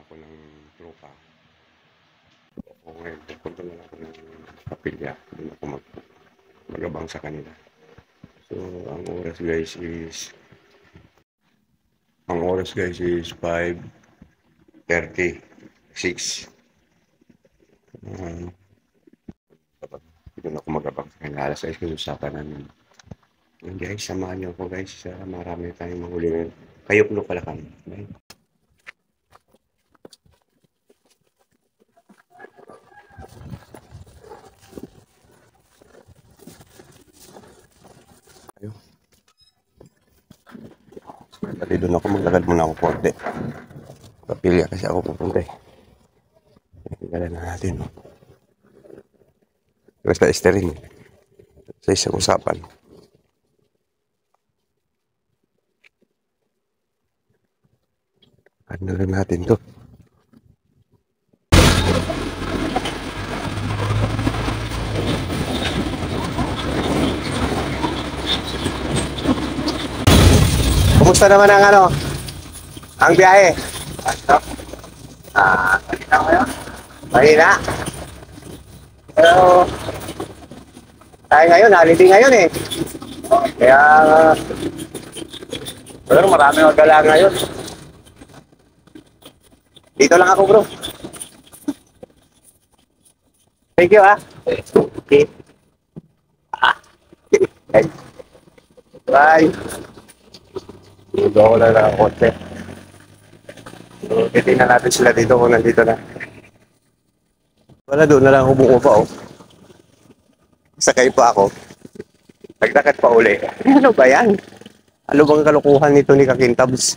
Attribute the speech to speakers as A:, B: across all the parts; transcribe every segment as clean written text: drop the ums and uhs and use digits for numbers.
A: ako ng tropa. O ngayon, pupunta na ako ng kapilya. Doon ako magabang sa kanila. So, ang oras guys is 5:36. Doon ako magabang sa kanila. Alas 6 kasi usapan namin. And guys, samahan niyo ako guys. Marami tayong mahuli ngayon. Kayuklo pala kami. Dali doon ako maglakad muna ako konti. Kapilya kasi ako pupunta eh. Galan na natin. No? Basta esterin. Sa isang usapan. Ano lang natin to. Kumusta naman ang ang biyahe? Mahina kayo? Mahina? Pero, tayo ngayon, holiday ngayon eh. Kaya, pero marami magala ngayon. Dito lang ako bro. Thank you Okay. Bye. Dito ako lang ng konti. So, titignan natin sila dito kung nandito na. Wala, doon na lang ako bumupa Sakay pa ako. Nagdakat pa uli. Ano ba yan? Ano bang kalukuhan nito ni Kakintabs?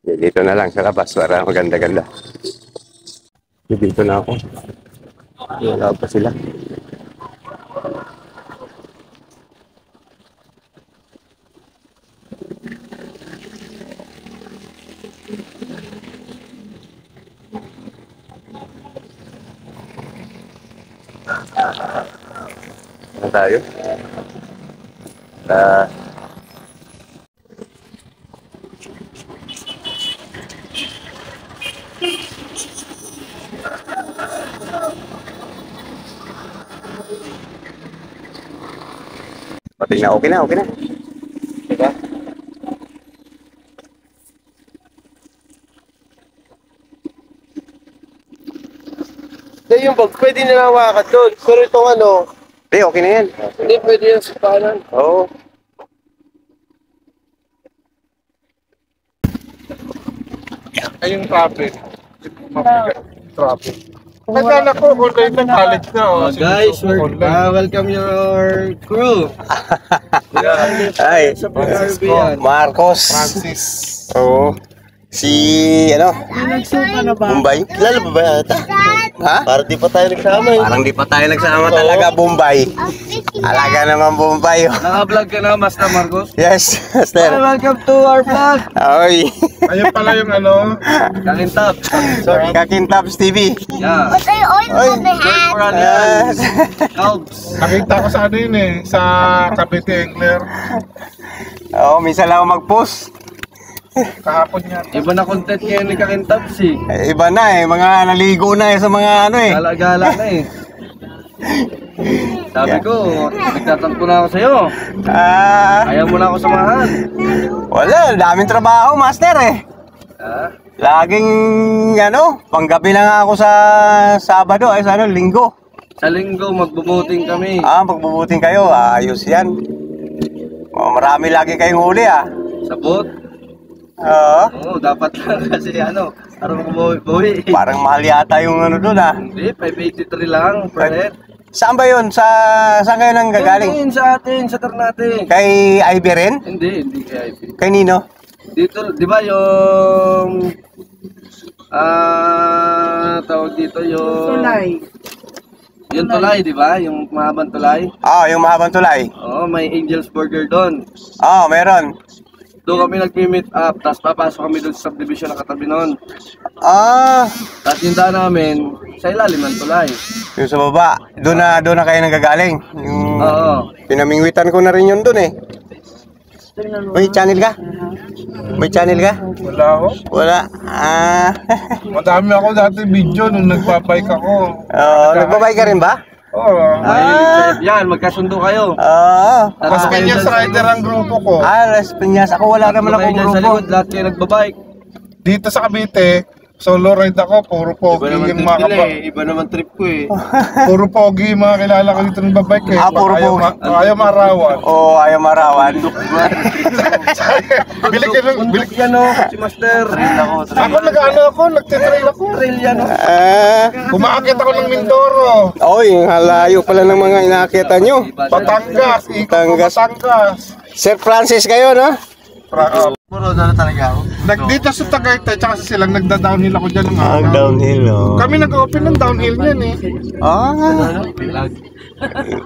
A: Dito na lang sa labas para maganda-ganda. Dito na ako. Wala pa sila. Ano tayo? Pati na, okay na. Diba?
B: Yung bag, pwede na lang hawakan doon. Pero itong
A: okay na yan.
B: hindi pwede yung sipanan.
A: Oo.
B: Ay, yung traffic. Traffic. Nagkala ko, online na college na.
C: Guys, welcome your crew.
A: Ay,
C: Sa Caribbean.
A: Marcos.
B: Francis.
A: Oo. Si,
C: Nagsuka na ba?
A: Bombay. Kilala ba ba yata? Ha?
C: Parang di pa tayo nagsama eh.
A: Parang di pa tayo nagsama talaga, Bombay. Alaga naman, Bombay.
C: Naka-vlog ka na, Master Marcos.
A: Yes, Master.
C: Welcome to our vlog.
A: Oy.
B: Ayun pala yung
C: Kakintab.
A: Sorry, Kakintabs TV.
C: Yeah.
A: Oy. Yes.
C: Calbs.
B: Nakita ko sa yun sa Cavite Angler.
A: Oo, minsan lang ako mag-post.
B: Kahapon niya.
C: Iba na content ngayon ni Kakintabs eh.
A: Iba na mga naligo na sa mga
C: Gala-gala na eh. Sabi ko, nagtatampo na ako sa'yo. Ayaw mo na ako samahan.
A: Wala, daming trabaho, Master eh. Laging, panggabi lang ako sa Sabado, Linggo.
C: Sa Linggo, magbubuting kami.
A: Magbubuting kayo, ayos yan. Marami lagi kayong huli
C: Sabot.
A: Oo.
C: Oo, dapat lang kasi para mabuhi.
A: Parang mahal yata yung doon
C: Hindi, 583 lang per head.
A: Saan ba yun? Saan kayo nang gagaling?
C: Doon sa atin, sa Ternate.
A: Kay Ivy rin?
C: Hindi kay IP.
A: Kay Nino?
C: Dito, di ba yung tawag dito yung yung tulay, di ba? Yung mahabang tulay.
A: Yung mahabang tulay.
C: Oo, may Angel's Burger doon.
A: Meron.
C: Doon kami nag-meet up, tapos papasok kami doon sa subdivision na katabi noon.
A: Tapos
C: yung daan namin, sa ilalim ng tulay.
A: Yung sa baba, doon na kayo nagagaling.
C: Oo.
A: Pinamingwitan ko na rin yun doon eh. Uy, channel ka?
D: May channel ka?
B: Wala ako.
D: Wala.
B: Madami ako dati video nung nagpapike ako.
D: Nagbabay ka rin ba?
B: Oo.
C: Yan, magkasundo kayo.
D: Oo.
B: Mas Piñas Rider ang grupo ko.
D: Las Piñas. Ako wala naman akong
C: Sa
D: grupo.
C: likod, lahat kayo nagbabike.
B: Dito sa Cavite, solo ride ako, puro pogi yung mga
C: Iba naman trip ko eh.
B: puro pogi yung mga kilala ko dito ng babike eh.
D: Puro pogi.
B: Ayaw marawan.
D: Oo, ayaw marawan.
B: Bili ka ng, bili.
C: Bundok yan o, si Master.
B: Ako nagtitrail ako.
C: Trail yan o.
B: Kumakit ako ng Mindoro,
D: Oy, halayo pala ng mga inakita nyo.
B: Batangas,
D: Batangas.
B: Batangas.
D: Sir Francis kayo, no?
C: Puro na talaga ako.
B: Dito sa Tagaytay, tsaka sa silang nagda-downhill ako dyan ng
D: Ang
B: araw.
D: downhill, oh.
B: Kami nag-open ng downhill niyan eh.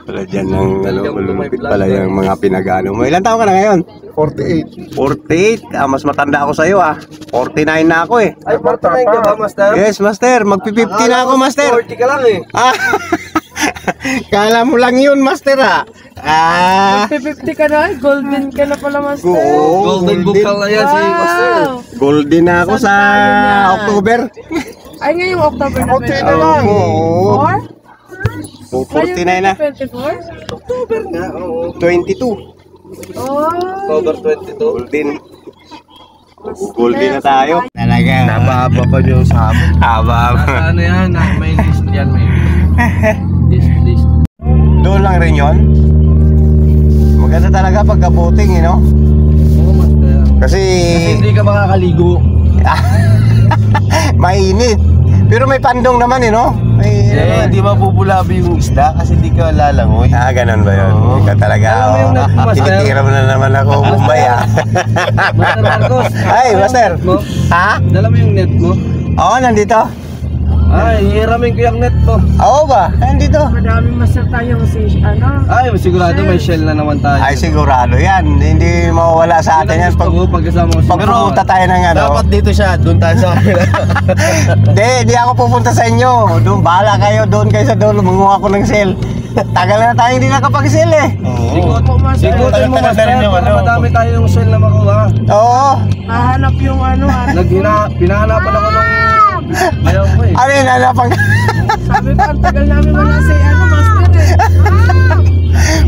D: Pala dyan ng, malulupit pala yung mga pinag-ano mo. Ilan taon ka na ngayon?
B: 48.
D: 48. Mas matanda ako sa'yo, 49 na ako, eh.
C: Ay, 49 ka ba, Master?
D: Yes, Master. Magpi-50 na ako, Master.
C: 40 ka lang eh.
D: Kala mo lang yun, Master,
E: 50 ka na, golden ka na pala, Master.
C: Golden Bukal na yan si Master.
D: Golden na ako sa October.
E: Ay, ngayong October na
B: Ako
E: ba?
B: na lang.
D: Oo.
E: 4?
D: 49 na.
E: 24?
C: October nga, oo.
D: 22.
E: Oh.
C: October 22.
D: Golden. Golden na tayo. Talaga.
C: Nababa pa niyo sa amin.
D: Haba.
C: Ano yan? May list yan, may list.
D: Doon lang rin yun. Maganda talaga pagka-boating, no?
C: Oo, Master.
D: Kasi
C: Hindi ka makakaligo.
D: mainit. Pero may pandong naman, no? May,
C: Hindi mabubulabi yung isda kasi hindi ka lalangoy.
D: ganun ba yun? Ikaw talaga.
C: Alam mo yung net mo, Master?
D: Tinitira mo na naman ako, Bombay,
C: Master Marcos.
D: Ay, Master.
C: Mo?
D: Ha?
C: Dala mo yung net mo?
D: Oo, nandito.
C: Ay, hiramin ko yung net mo.
D: Oo ba? Nandito.
E: Madaming Master tayong
C: Ay, sigurado may shell na naman tayo.
D: Ay, sigurado yan. Hindi mawawala sa atin yan.
C: Pagkasama ko
D: Pagpunta tayo ng ano.
C: dito siya, doon tayo sa kanila.
D: Hindi ako pupunta sa inyo. Doon, bahala kayo. Doon kayo sa dulo. Manguha ko ng cell. Tagal na tayo hindi nakapag-cell eh.
C: Sigutin mo, Master, para madami tayong shell na makuha.
D: Oo.
E: Hahanap yung
C: Pinahanapan ako ng ayaw ko eh.
D: Ano yun, hanapang
E: Sabi ko, ang tagal namin wala sa Master eh.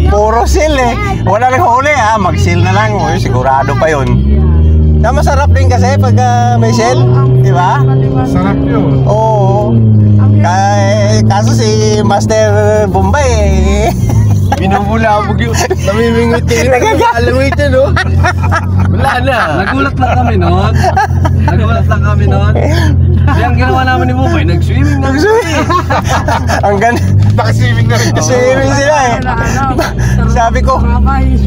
D: puro cell eh. Wala nang huli mag-cell na lang. Uy, sigurado pa yun. Na masarap din kasi pag may cell. Di ba?
B: Sarap yun.
D: Oo. Kaso si Master Bombay eh.
C: Binubulabog yun. Namimingwit kayo. Nagagalamit yun, no? Wala na. Nagulat lang kami noon. Kaya ang ginawa namin ni Mumay, nag-swimming na.
D: Ang ganda.
B: Nakaswimming na rin.
D: Swimming sila eh. Sabi ko,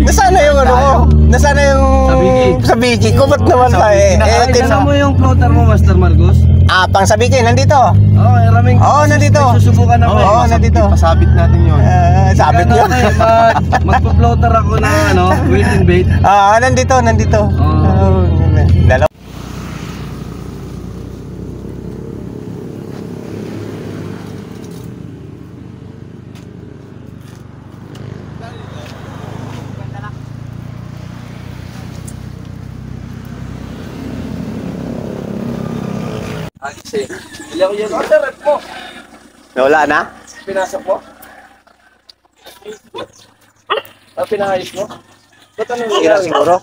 D: nasana yung ano ko? Nasana yung sabiki ko? Ba't naman tayo eh?
C: Tignan mo yung floater mo, Master Marcos.
D: Pang sabiki, nandito.
C: Oo, raming.
D: Oo, nandito.
C: Susubukan namin.
D: Oo, nandito.
C: Pasabit natin yun.
D: Sabit nyo.
C: Magpa-floater ako na weight and bait.
D: Nandito.
C: Oo.
D: Dalawa.
C: Bili ako yun. Master, rep mo.
D: Wala na?
C: Pinasok mo? Pinahayos mo? Ba't ano
D: Sira siguro.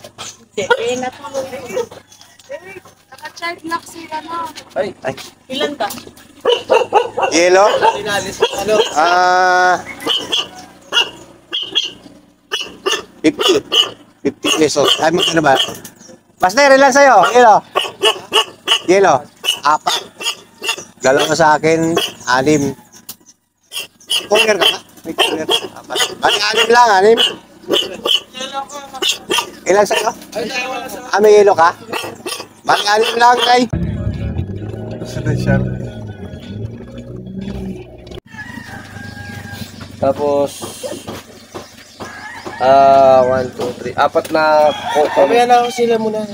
E: Naka-child lock sila na.
C: Ay.
E: Ilan ka?
D: Yelo?
C: Inalis. Ano?
D: 50 pesos. Ay, magkano ba? Master, ilan sa'yo? Yelo? 4. Dalawa sa akin, 6. Corner ka ba? May corner. Bali, 6 lang, 6. Ilan sa'yo? May yelo ka? Bali, 6 lang, ay.
B: Presidential.
C: Tapos 1, 2, 3. 4 na mamaya na ako sila muna.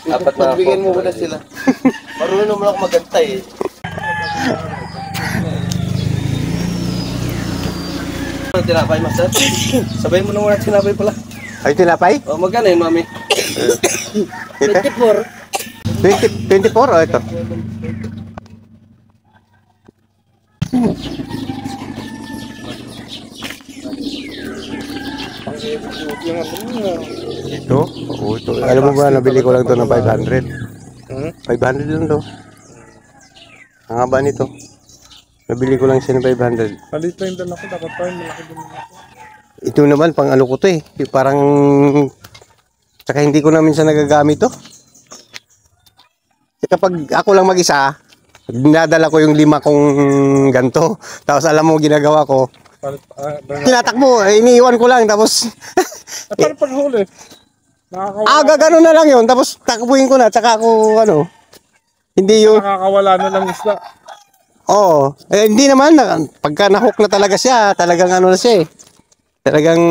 C: 4 na. Bigyan mo muna sila. Marunong naman ako magantay eh. Tinapay, Master. Sabay mo na muna tinapay pala.
D: Ay, tinapay?
C: O, magkano yun, mami? 24.
D: 24, oh, ito. Ito? Oo, ito. Alam mo ba, nabili ko lang ito ng 500. 500 lang to. Ang haba nito. Nabili ko lang siya ng 500.
B: Palito yung dala ko, dapat pa yung malaki din ako.
D: Ito naman, pang ano ko to eh. Parang, saka hindi ko namin siya nagagamit to. Kapag ako lang mag-isa, dinadala ko yung 5 kong ganto. Tapos alam mo, ginagawa ko, tinatakbo, iniiwan ko lang. Tapos,
B: Paano pag huli? Nakakawala,
D: gagano na lang yun. Tapos takbuhin ko na, tsaka ako, ano, hindi yun.
B: nakakawala na lang isda.
D: Oo. Hindi naman, pagka nahook na talaga siya, talagang ano na siya eh. Talagang,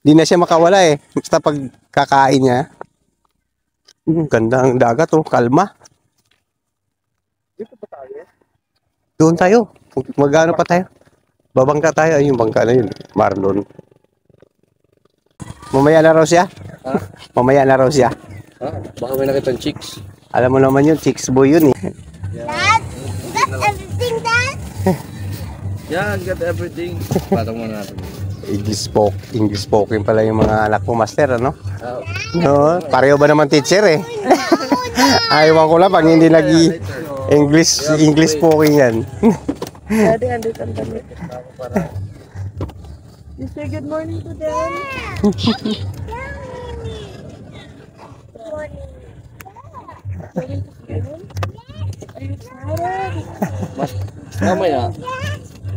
D: hindi na siya makawala eh. Basta pag kakain niya. Ganda ang dagat oh, kalma.
B: Dito pa tayo.
D: Doon tayo. Magano pa tayo? Babangka tayo. Ay, yung bangka na yun. Marlon. Mamaya na raw siya?
C: Ha?
D: Mamaya na raw siya.
C: Ha? Baka may nakitang chicks.
D: Alam mo naman yun, chicks boy yun eh.
E: Everything that?
C: Yan, got everything. Patong muna natin.
D: English spoken pala yung mga anak ko, master, ano?
C: Ah,
D: No, pareho ba naman teacher eh? Ayaw ko lang pag hindi English spoken yan.
E: Daddy, andito ang damit. You say good morning to them? Are you excited?
C: mamaya.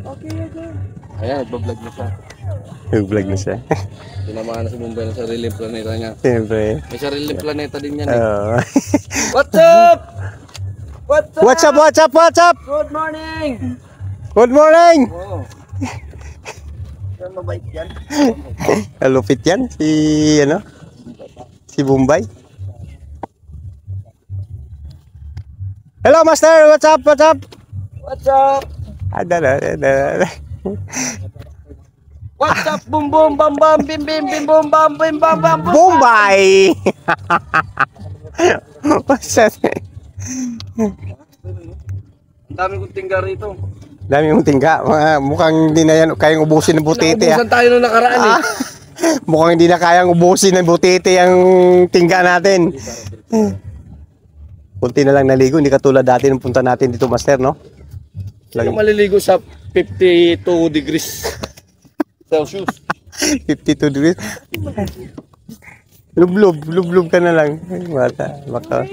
E: Okay, okay.
C: Ayan, nagbablog na siya.
D: Nag-vlog na siya.
C: Tinamaan na si Mumbai ng sariling planeta niya.
D: Siyempre.
C: May sariling planeta din yan eh.
D: Oo.
C: What's up? What's up?
D: What's up, what's up, what's up?
C: Good morning!
D: Good morning!
C: Oh. Yan mabait yan.
D: Lupit yan, si Bombay. Hello, master! What's up, what's up?
C: What's up? What's up? Boom boom bam bam bim bim bim boom bam bim bam bam boom.
D: Bombay! What's up?
C: Ang dami kong tingga rito.
D: Dami mong tingga. Mukhang hindi na yan kayang ubusin ng butete.
C: Naubusan tayo nung nakaraan eh.
D: Mukhang hindi na kayang ubusin ng butete ang tingga natin. Kunti na lang naligo. Hindi katulad dati nung punta natin dito, master, no?
C: Lagi maliligo sa 52 degrees Celsius.
D: 52 degrees. Lublob ka na lang. Bata, baka.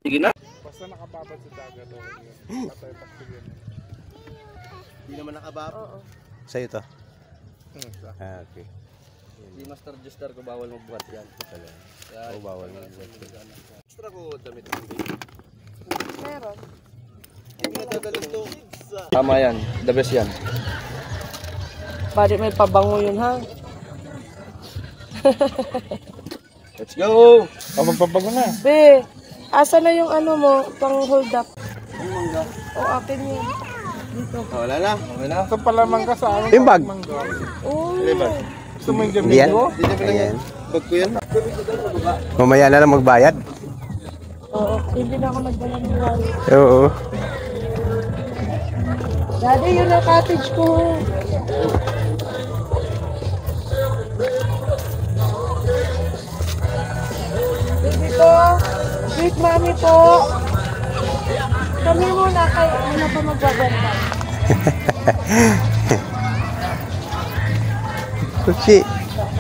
C: Sige na.
B: Basta nakababad sa dagat. Patay paktigyan.
C: Hindi naman nakababa.
D: Sa'yo to. Okay.
C: Si Master Juster ko bawal magbuhat yan. Kaya,
D: bawal
C: extra ko damit.
E: Meron.
C: Tama yan. The best yan.
E: Bari may pabango yun, ha?
C: Let's go!
B: Magpapago na.
E: Be, asa na yung ano mo, pang hold up? O, akin yun. Dito.
C: Wala na. Okay na.
B: Ito pala mangga sa akin.
D: Yung bag.
E: Oh,
B: Gusto mo yung
D: Hindi yan. Ayan.
C: Bag ko yan.
D: Mamaya na lang magbayad.
E: oo. Hindi na ako nagdala ng wallet.
D: Oo.
E: Daddy, yun ang cottage ko. Baby ko, sweet mommy po. Kami muna kay ano pa magbabanda.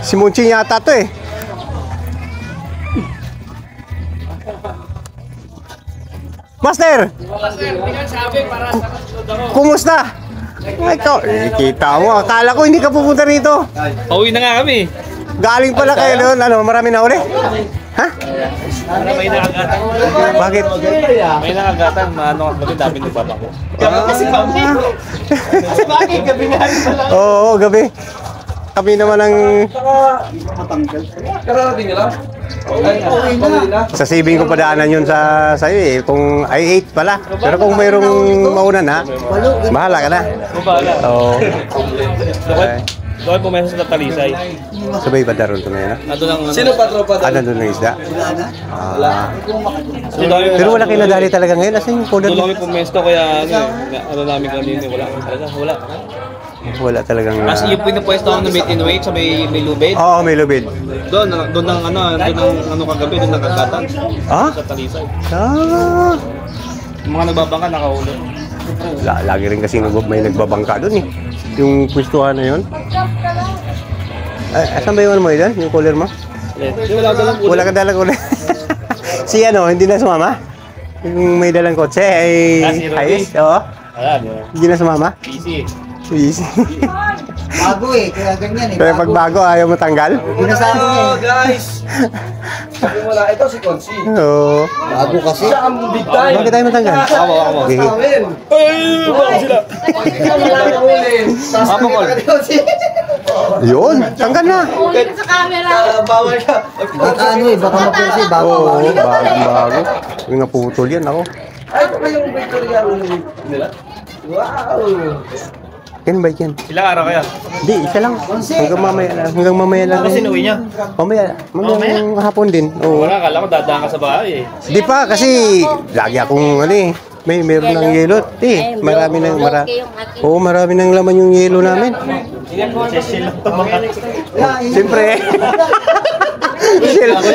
D: Si Munching yata to eh. Master! Kumusta? Ito, kita mo. Akala ko hindi ka pupunta rito.
F: Pauwi na nga kami.
D: Galing pala kayo doon. Ano, marami na uli? Ha?
F: May nakagatan.
D: Bakit?
F: May nakagatan. Ano ang bagay dami ng baba ko.
D: Oo, gabi. Kami naman ang
C: Kararating nyo lang? Pauwi na.
D: sa saving ko padaanan yun sa sa'yo eh. Kung ay 8 pala. Pero kung mayroong mauna na, bahala ka na.
F: Bahala.
D: Oo.
F: Doon pumesto sa Talisay.
D: Sabay ba daron to na yan?
F: Nandun ang...
C: Sino pa tropa
D: Ah,
C: doon?
D: nandun ng isda? Ah.
F: Pero
D: Pero wala kayo nadali talaga ngayon. Asan yung cooler?
F: doon kami pumesto kaya ano namin kanina. Wala talaga. Wala.
D: Wala talagang...
F: Kasi yung pinapwesto ako na may tinwait sa may lubid.
D: Oo, may lubid.
F: Doon ang ano kagabi, doon nakagatan.
D: Ah?
F: Sa Talisay.
D: Ah.
F: Yung mga nagbabangka nakahuli.
D: Lagi rin kasi may nagbabangka doon eh. Yung pwestuhan na yun. Ay, asan ba yung ano mo yun? Yung cooler mo?
F: Wala dalang
D: Wala ka dalang cooler. Si ano, hindi na sumama? Yung may dalang kotse ay
F: Si Rudy.
D: ayos? Oo.
F: Wala, di ba?
D: Hindi na sumama?
F: Easy.
D: Easy.
G: Bago eh, kaya ganyan eh.
D: Pero pag bago, ayaw mo tanggal?
G: Pinasabi niya
C: Oh,
G: eh.
C: guys! Sabi mo na, ito si Consi.
D: Oo.
G: Bago kasi.
C: Siya ang big time.
D: Bakit tayo matanggal?
F: Ako.
D: Okay.
C: Amin.
F: Bakit sila?
C: Ikaw na lang huli.
F: Ako, Paul.
D: Yun, tanggal na.
E: Ulit sa camera.
C: Bawal ka.
G: Baka ano eh, baka mapursi, bago.
D: Oo, bago. Yung naputol yan ako.
C: Ay, ito ba yung Victoria nila? Wow!
D: Yan ba yan?
F: Ilang araw kaya?
D: Hindi, isa lang. Hanggang mamaya lang.
F: Kasi inuwi niya?
D: Mamaya hapon din. Oo.
F: Wala, kala ko dadaan ka sa bahay eh.
D: Di pa kasi lagi akong ano eh. Meron ng yelo. Marami nang laman yung yelo namin. Siyempre.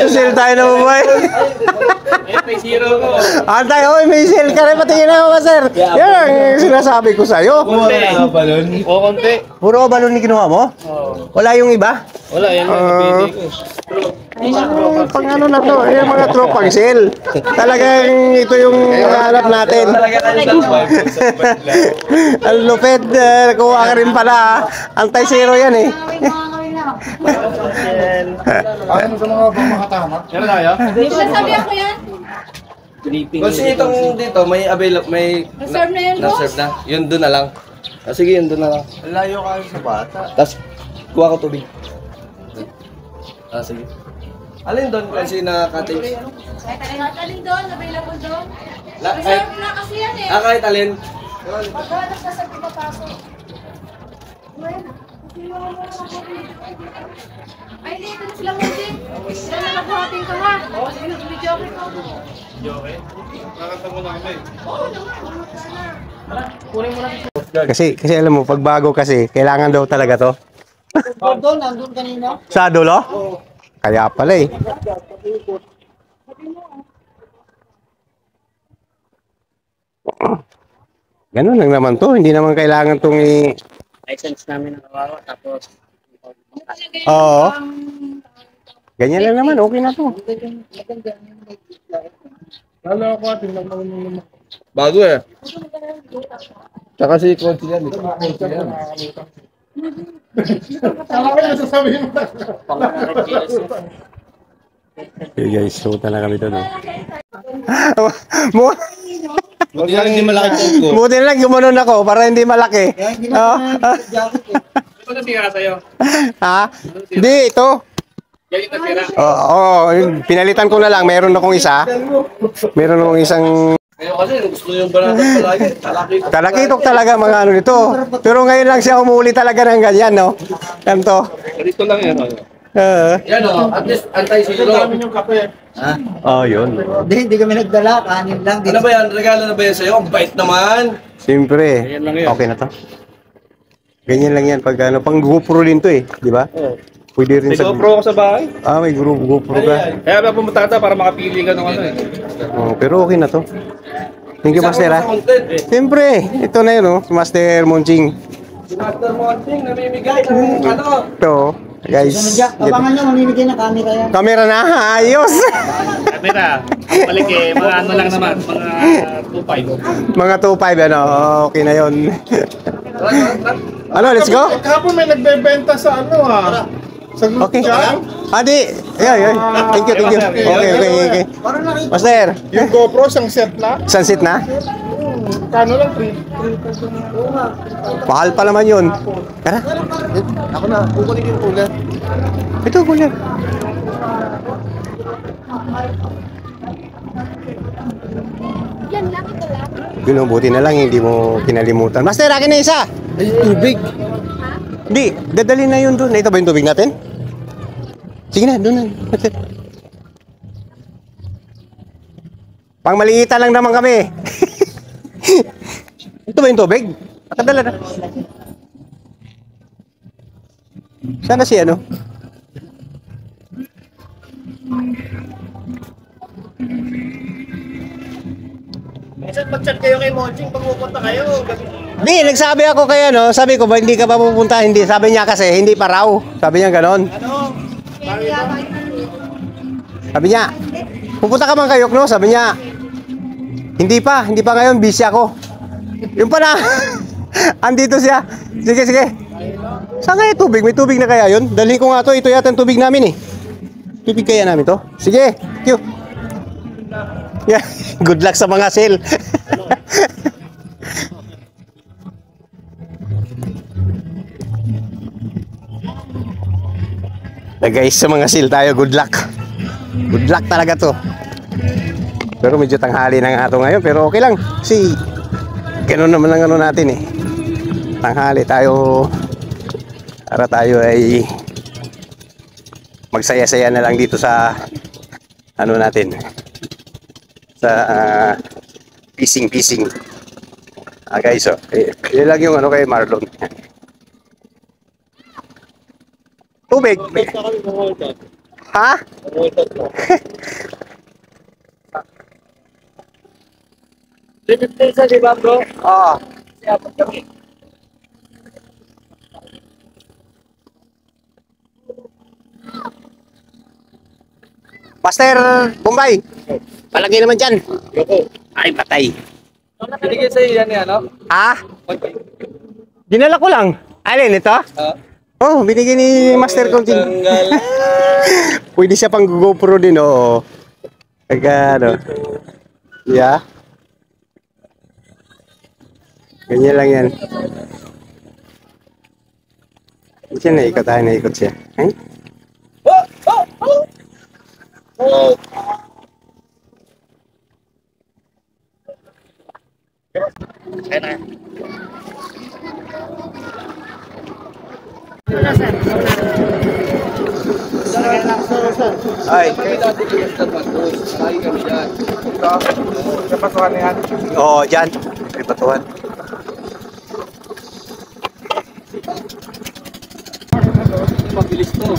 D: Sale tayo na bubuhay.
F: May zero ko.
D: Antay, oy, may sale ka rin. Patingin na ako, sir. Yan ang sinasabi ko sa'yo.
F: Konti. O, konti.
D: Puro balon ni kinuha mo? Wala yung iba?
F: Wala, yan lang napili ko.
D: Pang ano na to, yung mga tropang sale. Talagang ito yung hanap natin. Ang lupit, kuha ka rin pala. Anti-zero yan eh.
B: Ano sa mga makatama?
F: Meron tayo?
E: Sabi ako yan.
C: Kasi itong dito, may available, may...
E: Reserve na yun, boss.
C: Na-serve na. Yun doon na lang. Ah, sige, yun doon na lang.
G: Layo ka sa bata.
C: Tapos, kuha ko tubig. Ah, sige. Alin doon kasi na cottage?
E: Kahit alin doon, available doon.
C: Kahit,
E: Reserve na kasi yan eh.
C: kahit alin?
E: Pagkakas na sa pinapasok. Ay, dito na sila muli. Sila na nagbuhating ka ha. Video ko.
D: Kasi alam mo, pag bago kasi, kailangan daw talaga to.
G: Doon, nandun kanina.
D: Sa dulo? Kaya pala eh. Ganun lang naman to. Hindi naman kailangan tong
H: License namin ang kawawa, tapos
D: Oo. Ganyan lang naman. Okay na to.
C: Bago eh. Tsaka si Consi yan.
B: Ano ko yung sasabihin mo?
D: Okay guys, so na kami to. No?
C: Buti lang hindi malaki ko.
D: Buti na lang gumanon ako para hindi malaki.
G: Kaya hindi na jacket eh.
F: Ito na sira sa'yo.
D: Ha? Hindi, ito.
F: Yan yung nasira.
D: Pinalitan ko na lang. Meron akong isa. Meron akong isang
C: Ngayon kasi gusto yung banata palagi.
D: kalakitok talaga mga ano nito. Pero ngayon lang siya umuli talaga ng ganyan, no? Ganito.
F: Dito lang yan.
C: Yan o, at least anti-zero.
D: Yun.
G: Hindi kami nagdala, kanin lang.
C: Ano ba yan? Regalo na ba yan sa'yo? Ang bait naman.
D: Siyempre.
F: Ganyan lang yun.
D: Okay na to. Ganyan lang yan pag ano, pang GoPro din to eh, di ba? Pwede rin
F: May
D: sa
F: GoPro ko sa bahay.
D: may GoPro ka.
F: Kaya ba pumunta ka para makapili ka ng ano eh.
D: Pero okay na to. Thank you, Master.
C: Sa content.
D: Siyempre, ito na yun, oh, si Master Monching.
C: Si Master Monting, namimigay ng ano.
D: Ito, guys.
G: Abangan nyo, mamimigay na camera yan.
D: Kamera na, ayos.
F: Kamera, balik eh, mga ano lang naman, mga 2.5.
D: Mga 2.5, ano, okay na yun. Ano, let's go?
B: Kahapon may nagbebenta sa ano sa
D: Okay.
B: Group
D: Adi, yeah. Thank you. Okay.
G: Parang nakita.
D: Master,
B: Yung GoPro, isang set na.
D: sunset na?
B: Kano lang?
D: Mahal pa naman yun. Tara,
C: Ako na, kukunin yung ulat.
D: ito, kulit.
E: Yan lang, ito lang.
D: Yun, buti na lang, hindi mo kinalimutan. Master, akin na isa.
C: Ay, tubig.
D: Hindi, dadali na yun doon. Ito ba yung tubig natin? Sige na, doon na. Pang maliita lang naman kami. Ito ba yung tubig? Nakadala na. Sana si ano?
C: Minsan mag-chat kayo kay Monching pag pupunta kayo.
D: Di, nagsabi ako kay ano, sabi ko ba hindi ka pa pupunta? Hindi, sabi niya kasi hindi pa raw. Sabi niya ganon. Sabi niya, pupunta ka man kayok no? Sabi niya, hindi pa ngayon, busy ako. Yung pala, andito siya. Sige, sige. Saan kaya tubig? May tubig na kaya yun? Dalhin ko nga to, ito yata ang tubig namin eh. Tubig kaya namin to? Sige, Q. Yeah, good luck sa mga sale. Guys, sa mga sale tayo, good luck. Good luck talaga to. Pero medyo tanghali na nga ito ngayon, pero okay lang. Kasi ganoon naman ang ano natin eh. Tanghali tayo para tayo ay magsaya-saya na lang dito sa ano natin. Sa pising-pising. Guys, so, yun lang yung ano kay Marlon. Tubig. Ha?
C: Limit sa di ba bro?
D: Oo.
C: Siyapat kami.
D: Master Bombay. Palagay naman dyan. Ay, patay.
C: Binigay sa'yo yan ano?
D: Ha? Dinala ko lang. Alin, ito? Oh, binigay ni Master Contin. Pwede siya pang GoPro din, oo. Pagka, ano. Yeah. Ganyan lang yan. Siya naikot tayo, naikot siya. Eh? Ay.
B: Kapatuhan yan.
D: Oo, dyan. May patuhan.
C: Mabilis to.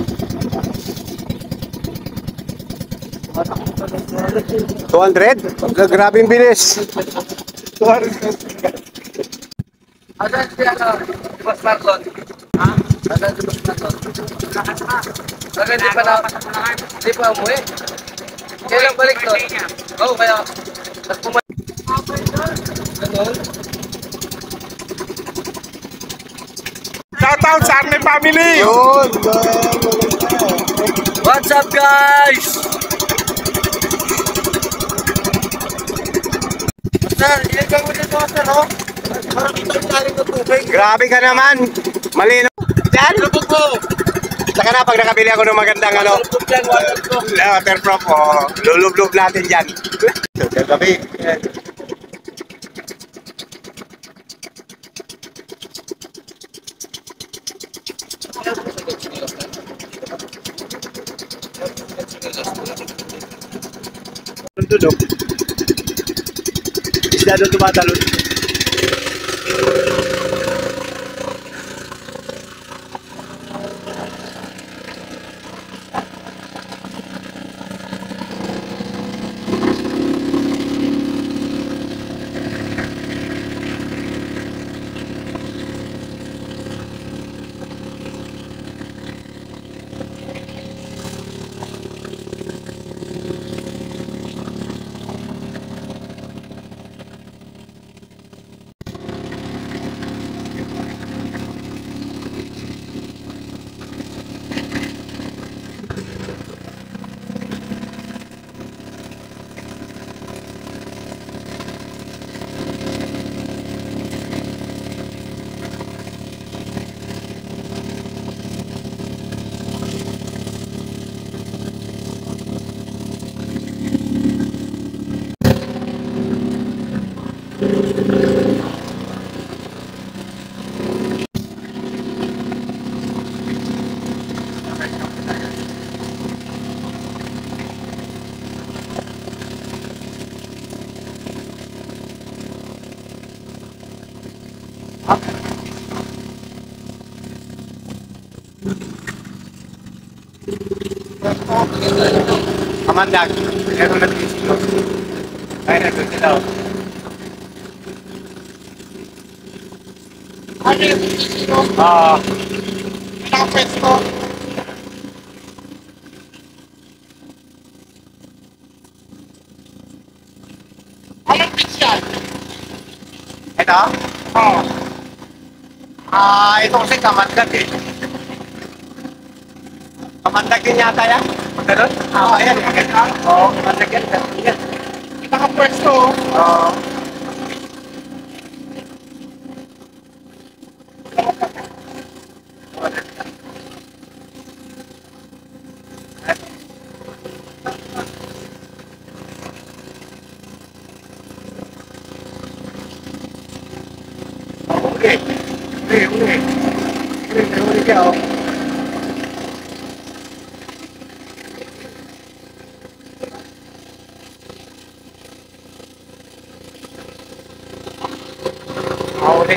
D: 200? Grabing bilis.
C: Asan si ano? Boss Marlon? Ha? Asan si Boss Marlon? Agad di pa umuwi? Kailan balik to? Oo, kaya. Tapos pumalit. Ganon?
B: Shoutout sa Arne family!
D: Yun!
C: What's up guys? Master, ilang mo dito master, no? Parang ito yung galing ng tubig.
D: Grabe ka naman! Malino! Yan!
C: Lubog ko!
D: Saka na pag nakabili ako ng magandang ano.
C: Waterproof yan, waterproof.
D: Waterproof, oh. Lulub-lub natin dyan. Gabi. Tunog. Isda doon tumatalon. Kamandag. Meron na dito. Kaya na doon sila.
B: Ano yung sino? Pinaka-pwesto. Anong pitch yan?
D: Ito?
B: Oo.
D: Ito kasi kamandag eh. Kamandag din yata yan. Magkaroon? Ayan. Oo, kamandag yan. Yan.
B: Pinaka-pwesto.
D: Oo. Uli. Uli siya, oh. Uli.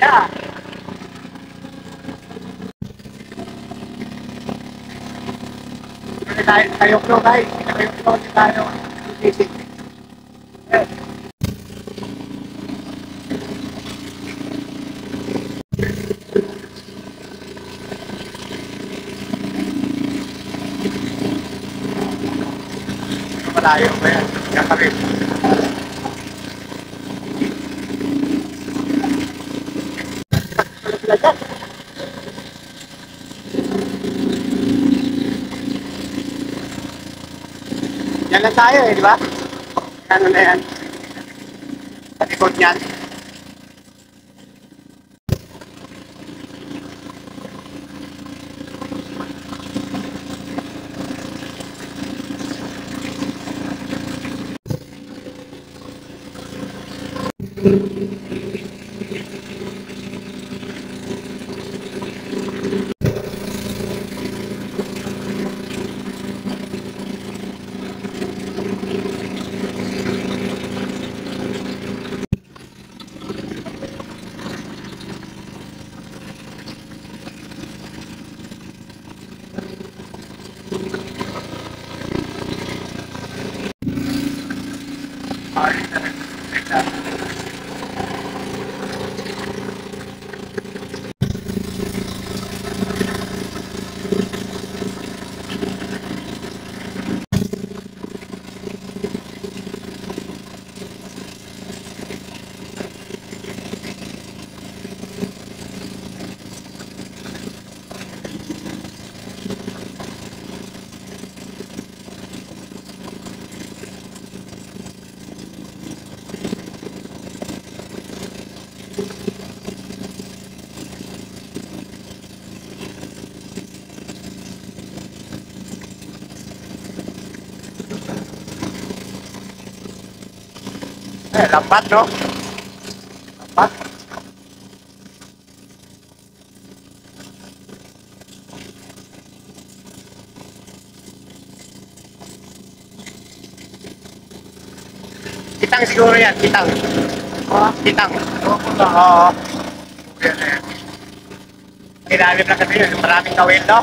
D: Yeah. Tayo ko, guys. Tayo. Malayo ba yan? Kakarin. Yan lang tayo eh, di ba? Ano na yan? Sa likod niyan. Lambat, no? Lambat. Kitang siguro yan, kitang. Kitang. Oo. Kailangan na kasi yun, maraming kawin, no?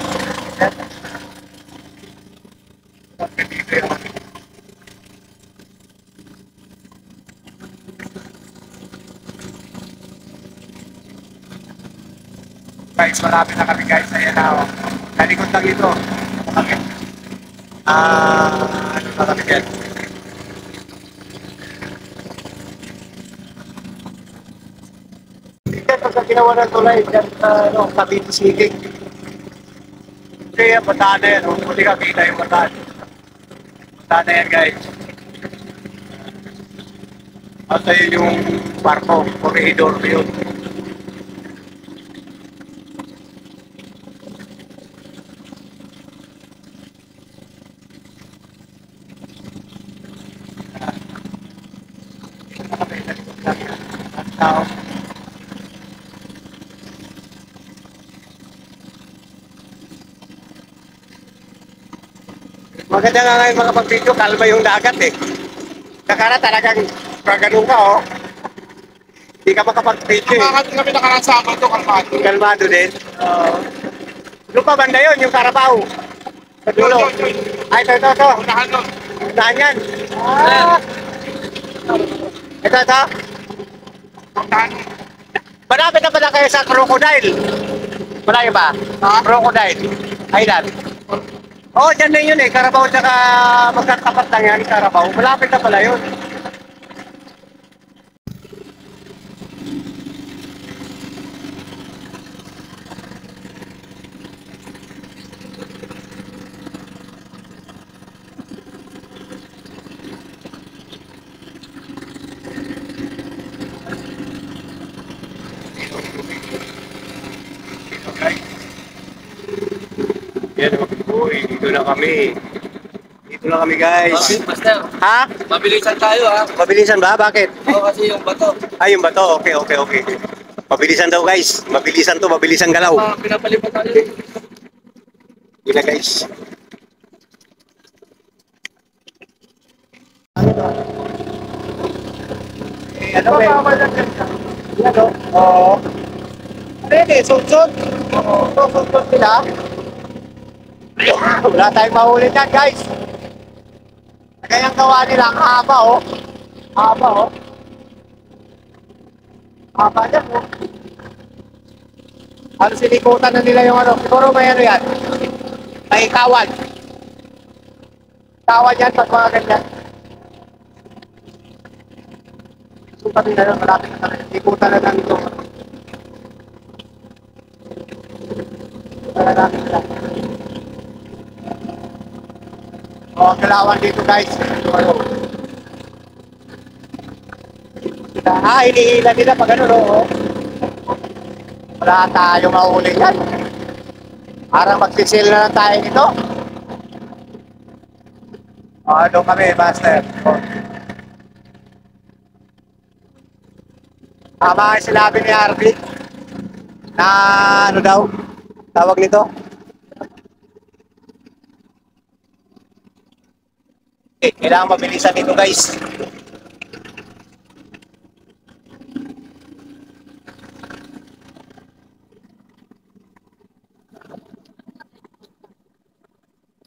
D: Guys, marami na kami guys. Ayan na, oh. Nalikod lang ito. Ano na kami guys? Dito sa ginawa ng tulay, dyan sa Cavite City. Kaya bataan na yan, oh. Hindi ka kita yung bataan. Bataan na yan guys. At ayun yung barko, corridor yun. Maganda nga ngayon mga pag-video, kalma yung dagat eh. Kakara talagang ganun ka oh. Hindi ka makapag-video eh.
B: Nakakati kami nakarasama to, kalmado.
D: Kalmado din. Doon pa banda yun, yung Carabao. Sa dulo. Ay, ito.
B: Unahan nun.
D: Saan yan? Ah! Ito.
B: Unahan.
D: Malapit na pala kayo sa Crocodile. Malayo ba? Crocodile. Island. Oo, dyan na yun eh. Carabao tsaka magkatapat lang yan, Carabao. Malapit na pala yun. Yan, uy, dito na kami. Dito na kami, guys.
C: Master,
D: Ha?
C: mabilisan tayo ha.
D: Mabilisan ba? Bakit?
C: Oo, kasi yung bato.
D: Ay, yung bato. Okay. Mabilisan daw, guys. Mabilisan galaw.
C: Pinapalipat tayo.
D: Gila, guys. Ano ba? Ano? Oo. Pwede, sunsod. Sunsod sila. Wala tayong mahuli yan, guys. Kaya ang gawa nila, ang haba, oh. Haba, oh. Haba dyan, oh. Ano, sinikutan na nila yung ano. Siguro may ano yan. May kawan. Kawan yan, pag mga ganyan. Sinikutan nila yung malapit na talaga. Sinikutan na lang ito. Sinikutan na lang ito. O, galawan dito, guys. Hinihila nila pag ano, no? Wala tayong mahuli yan. Parang magsisil na lang tayo nito. O, doon kami, master. Tama ang sinabi ni Harvey na ano daw, tawag nito? Kailangan mabilisan dito, guys.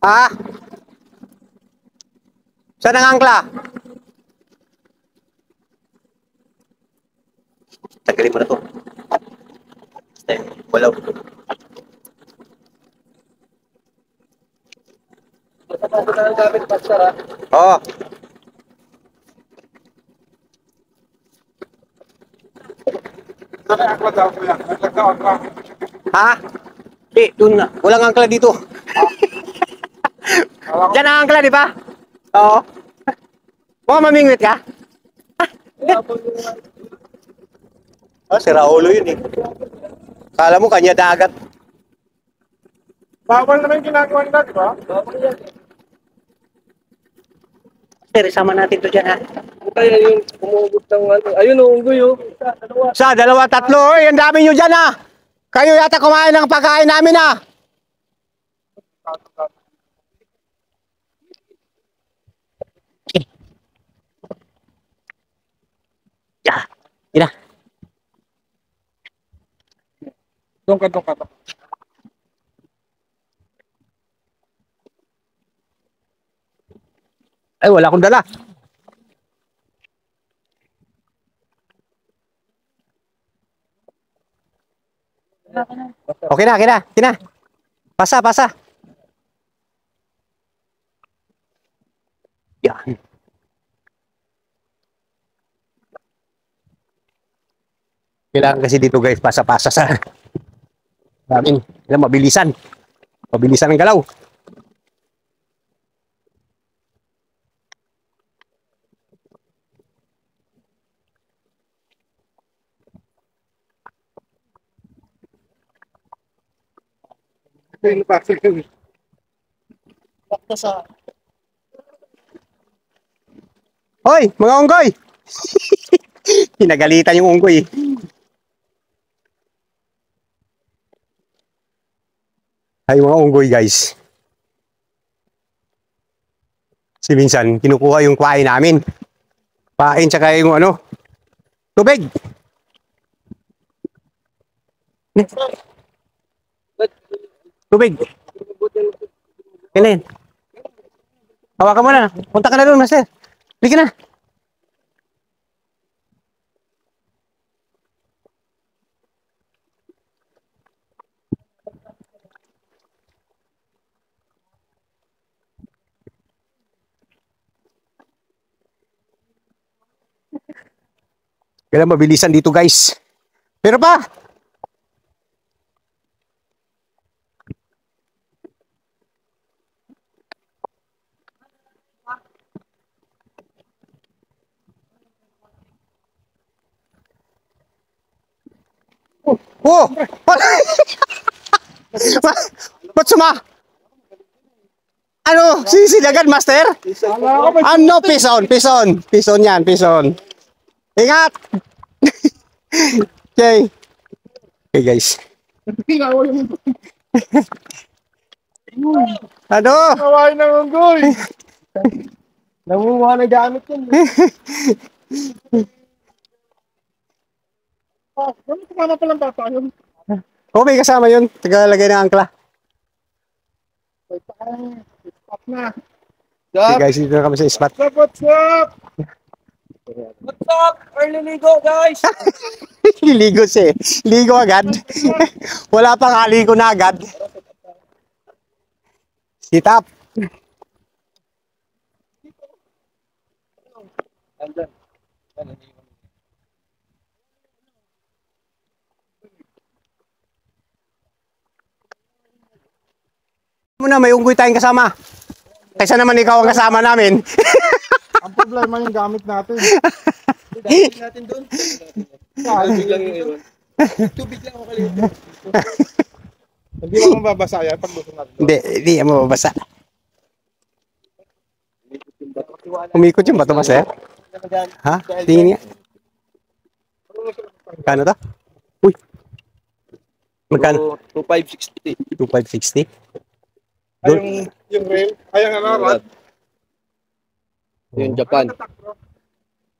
D: Ha? Saan ang angkla? Tanggalin mo na to. Wala.
C: Napasok na ng gamit, Master ha.
D: Oo.
B: Saan ang akla daw ko yan? Nagkakaon ka.
D: Ha? Di, dun na. Walang angkla dito. Diyan ang angkla, di ba? Oo. Mukhang mamingwit ka? Si Raulo yun eh. Kala mo kanya dagat.
B: Bawal naman yung ginagawa nila, di ba?
D: Sir, isama natin to dyan ha.
C: Kaya yung umuubot ng ano. Ayun, unggoy oh.
D: Sa dalawa, tatlo. Oy, ang dami nyo dyan ha. Kayo yata kumain ng pagkain namin ha. Ya, ina.
B: Doon ka.
D: Ay, wala akong dala. Okay na. Pasa. Yan. Kailangan kasi dito guys, pasa-pasa sa namin. Kailangan mabilisan. Mabilisan ang galaw.
B: Yung pasok yun.
D: Hoy, mga unggoy! Pinagalitan yung unggoy. Ay, mga unggoy guys. Si minsan, kinukuha yung kwain namin. Pain tsaka yung ano, tubig. Tubig. Kailan? Hawakan mo na. Punta ka na doon, master. Bili ka na. Kailan mabilisan dito, guys. Pero pa! Oh! Ba't suma? Ano? Sisilagan, master? Ano? Pison. Pison yan, pison. Ingat! Okay. Okay, guys. Ano?
B: Kawain ng unggoy. Nangunguha na gamit yun. Kasama pa lang bata yun.
D: Oh, may kasama yun. Tagalagay ng angkla.
B: Stop na.
D: Okay, guys, dito na kami sa spot.
B: What's up?
C: What's up? Early ligo, guys!
D: Ligo siya eh. Ligo agad. Wala pang kaligo na agad. Sit up. Muna, may unggoy tayong kasama. Kaysa naman ikaw ang kasama namin.
B: Ang problema yung gamit natin.
C: Dahil natin doon. Tubig lang yung iwan. Tubig lang ako kalimutan.
B: Hindi mo mababasa yan pag gusto natin.
D: Hindi mo mababasa. Umikot yung bato, master? Ha? Tingin nga. Magkano to? Uy. Magkano?
C: 2,560.
D: 2,560?
B: Yung rail, ay ang ano, rod.
C: Yung Japan.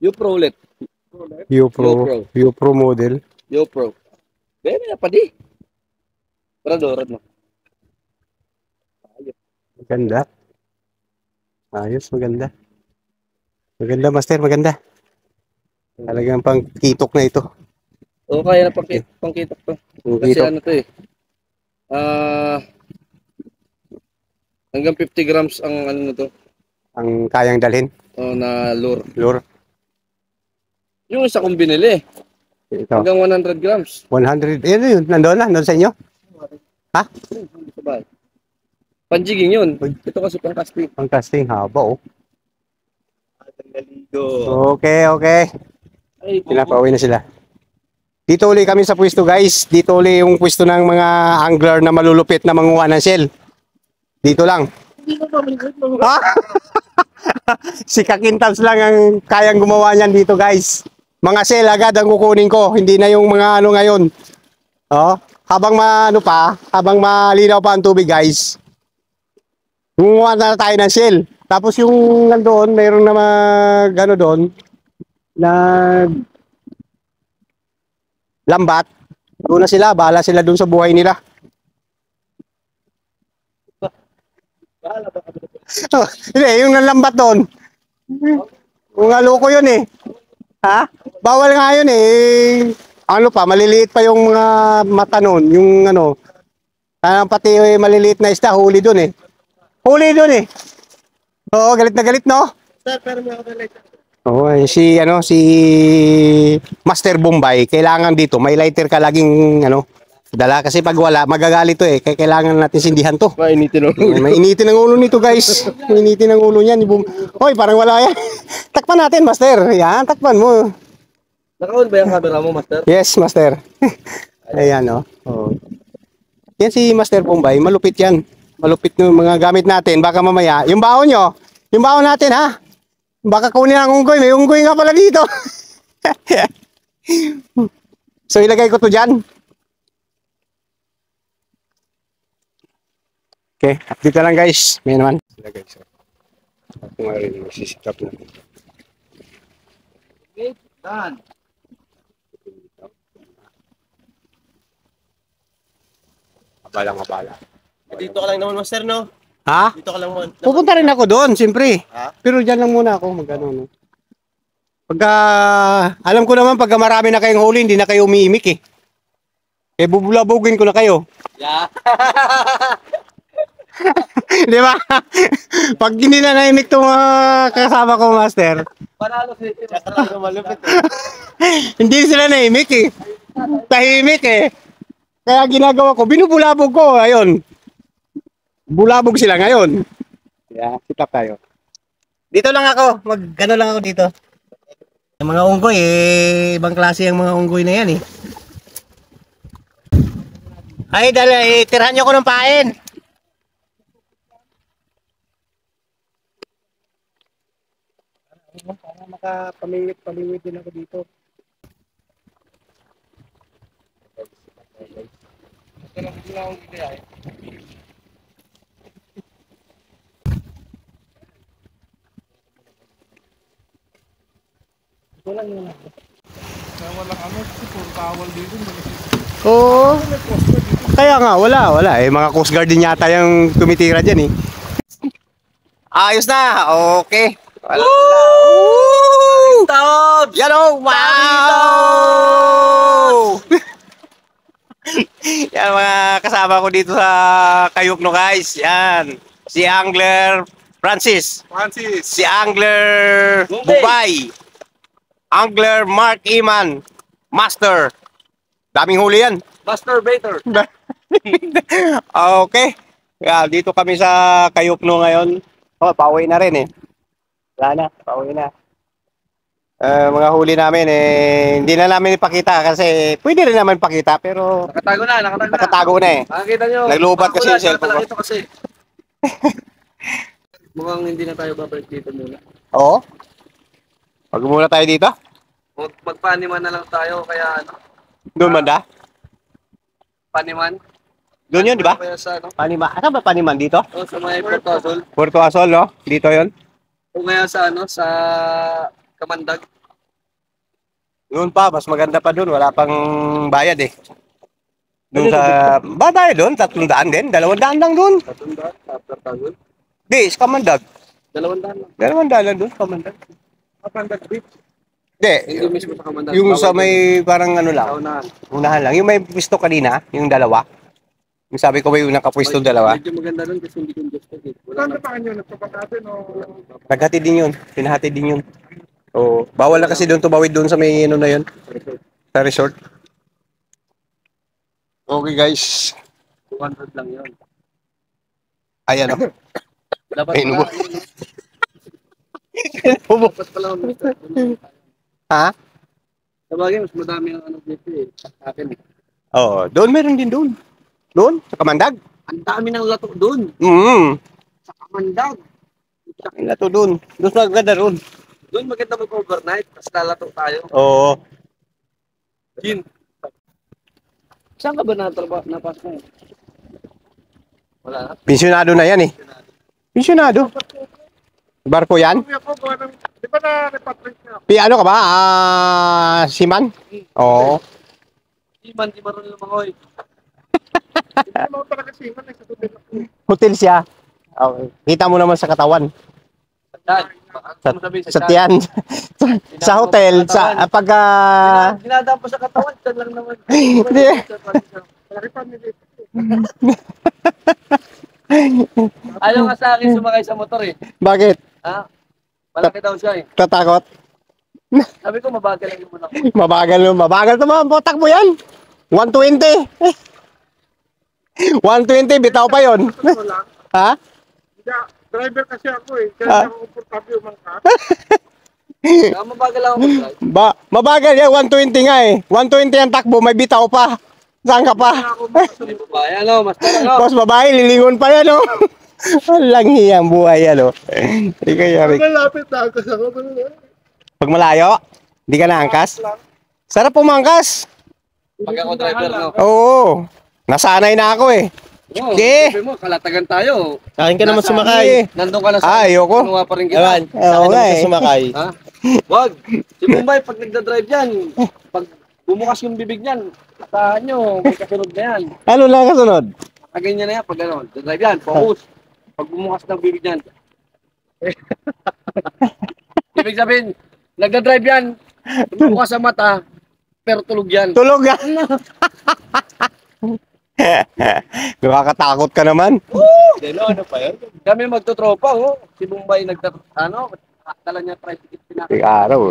C: U-Pro ulit.
D: Pro model.
C: U-Pro. Kaya na pa di. Rad mo.
D: Maganda. Ayos, maganda. Maganda, master, maganda. Talagang pang kitok na ito.
C: Oo, kaya na pangkitok to. Kasi
D: Kitok.
C: ano to eh. Hanggang 50 grams ang ano na to.
D: Ang kayang dalhin.
C: Na lure.
D: Lure.
C: Yung isa kong binili.
D: Ito.
C: Hanggang 100 grams.
D: 100. Ano yun? Nandun sa inyo? Ha?
C: Sabay. Panjiging yun. Ito kasi pang casting.
D: Ang casting haba, oh. Okay.
C: Ay,
D: Pinapauwi na sila. Dito uli kami sa pwesto, guys. Dito uli yung pwesto ng mga angler na malulupit na manguha ng shell. Dito lang. Ha? Si Kakintabs lang ang kayang gumawa niyan dito, guys. Mga shell agad ang kukunin ko. Hindi na yung mga ano ngayon. Oh, habang habang malinaw pa ang tubig, guys. Gumawa na tayo ng shell. Tapos yung nandoon, mayroon na ano doon, lambat. Doon na sila, bahala sila doon sa buhay nila. Oh, hindi, yung nalambat doon. Kung loko yun eh. Ha? Bawal nga yun eh. Ano pa, maliliit pa yung mga mata noon. Yung ano, pati maliliit na isda, huli doon eh. Huli doon eh. Oo, galit na galit, no?
B: Sir, pero may ako na
D: Oo, si Master Bombay, kailangan dito, may lighter ka laging dala kasi pag wala, magagalit to eh. Kaya kailangan natin sindihan to.
C: mainitin ako.
D: Mainitin ang ulo nito, guys. Mainitin ang ulo niyan. Hoy, parang wala yan. Takpan natin, Master. Yan, takpan mo.
C: Naka-on ba yung camera mo, Master?
D: Yes, Master. Ayan, oh. Oh. Yan si Master Bombay, malupit yan. Malupit yung mga gamit natin. Baka mamaya, yung baon nyo, yung baon natin, ha? Baka kunin ang unggoy. May unggoy nga pala dito. So, ilagay ko to dyan. Okay, dito lang, guys. May naman. Sila, guys. Ako nga rin, masisitap na.
C: Okay, done.
D: Abala.
C: Dito ka lang naman, master, no?
D: Ha?
C: Dito ka lang naman.
D: Pupunta rin ako doon, siyempre.
C: Ha?
D: Pero dyan lang muna ako mag-ano. No? Pagka, alam ko naman pagka marami na kayong huli, hindi na kayo umiimik eh. Eh, bubulabugin ko na kayo.
C: Yeah.
D: Di ba? Pag hindi na naimik itong kasama ko, master,
C: Panalo si master ang malupit.
D: hindi sila naimik eh. Tahimik eh. Kaya ginagawa ko, binubulabog ko. Ayun. Bulabog sila ngayon. Kaya, sit up tayo. Dito lang ako. Mag-gano lang ako dito. Yung mga unggoy eh, ibang klase ang mga unggoy na yan eh. Ay, dali, tirahan nyo ko ng pain. Para makapamingit din ako dito.
B: Kaya walang ano, puro tawal dito.
D: Oo. Kaya nga, wala. Eh, mga Coast Guard din yata yung tumitira dyan eh. Ayos na, okay. Wala.
C: Stop!
D: Yan o, wow! Yan mga kasama ko dito sa Kayukno guys. Yan. Si Angler Francis. Si Angler Bubay. Angler Mark Iman. Master. Daming huli yan.
C: Masturbator.
D: Okay. Yeah, dito kami sa Kayukno ngayon. Oh, pauwi na rin eh. Wala na, pauwi na. Mga huli namin eh, hindi na namin ipakita kasi pwede rin naman ipakita pero nakatago na eh.
C: Makikita nyo.
D: Naglubat kasi yung cellphone ko.
C: Ito kasi. Mukhang hindi na tayo babalik dito muna.
D: Oo. Wag muna tayo dito.
C: Magpaniman na lang tayo kaya ano.
D: Doon banda?
C: Paniman.
D: Doon yun, di ba?
C: Kaya sa ano.
D: Paniman. Ano ba Paniman dito?
C: O sa may Porto Azul.
D: Puerto Azul, no? Dito yun.
C: O kaya sa ano, sa Kamandag.
D: Doon pa, mas maganda pa doon. Wala pang bayad eh. Doon sa... Ba tayo doon? 300 din? 200 lang doon.
C: Katunda, sa Porto Azul.
D: Di, sa Kamandag.
C: 200 lang.
D: 200 lang doon, Kamandag.
C: Kamandag Beach.
D: Di,
C: Hindi mismo sa Kamandag.
D: yung sa may parang ano lang.
C: Kaunahan.
D: Unahan lang. Yung may pwesto kanina, yung dalawa. Yung sabi ko ba yung nakapwesto dalawa?
C: Medyo maganda rin kasi hindi congested eh.
B: Saan na pa kanyo? Nagpapakatin o...
D: Naghatid din yun. Pinahatid din yun. O, bawal na kasi doon tumawid doon sa may ano na yun. Sa resort. Okay guys.
C: 200 lang yun.
D: Ayan o.
C: Dapat
D: Ay,
C: pala, dapat pala
D: Ha?
C: sabagay, mas madami ang ano dito eh. Sa akin eh.
D: Oo. Doon meron din doon. Doon? Sa Kamandag?
C: Ang dami ng lato doon. Sa Kamandag.
D: Ang lato doon. Doon sa ganda doon.
C: Doon maganda mag-overnight. Tapos lalato tayo.
D: Oo.
C: Gin. Saan ka ba napasok? Wala na.
D: Pensyonado na yan eh. Pensyonado. Barko yan?
B: Sabi ako, gawa ng... Di ba na-repatriate niya ako?
D: Ano ka ba? Siman? Oo.
C: Di marunong lumangoy.
B: Hindi naman talaga siman eh, sa tubig ako.
D: Hotel siya. Okay. Kita mo naman sa katawan.
C: Saan?
D: Sa, sa tiyan. Sa hotel. Sa pag...
C: Dinadaan pa sa katawan. Saan lang naman.
D: Hindi.
B: Malaki pa nila.
C: Ayaw nga sa akin sumakay sa motor eh.
D: Bakit?
C: Ha? Malaki daw siya eh.
D: Tatakot?
C: Sabi ko mabagal lang yung muna ko.
D: Mabagal to mga botak mo yan. 120. 120, bitaw pa yon.
B: Ano lang.
D: Ha?
B: Hindi, driver kasi ako eh. Kaya
D: Ah.
B: hindi ako komportable umangka.
C: Kaya mabagal ako mag-drive.
D: Mabagal yan, 120 nga eh. 120 ang takbo, may bitaw pa. Saan ka pa?
B: Kaya ako makasunod.
C: Hindi ba? Ano, mas ano?
D: Boss babae, lilingon pa yan oh. Walang hiyang buhay yan oh. Hindi kaya, Rick.
B: Malapit na ako sa ako.
D: Pag malayo, hindi ka naangkas? Sarap pumangkas.
C: Pag ako driver, no?
D: Oo. Nasanay na ako eh.
C: Oo,
D: Sige.
C: sabi mo, kalatagan tayo.
D: Sa akin ka naman sumakay.
C: Nandun ka na sa
D: Ayoko.
C: kinuha pa rin kita.
D: Oo nga eh.
C: Ha? Wag. Si Bombay, pag nagda-drive yan, pag bumukas yung bibig niyan, tahan nyo, may kasunod na yan.
D: Ano lang kasunod?
C: Ganyan na yan, pag ano, drive yan, focus. Pag bumukas ng bibig yan. Ibig sabihin, nagda-drive yan, bumukas sa mata, pero tulog yan.
D: Tulog yan. Nakakatakot ka naman.
C: Delo, ano pa yun? Kami magtutropa, oh. Si Bombay dala niya tricycle pinaka.
D: Araw.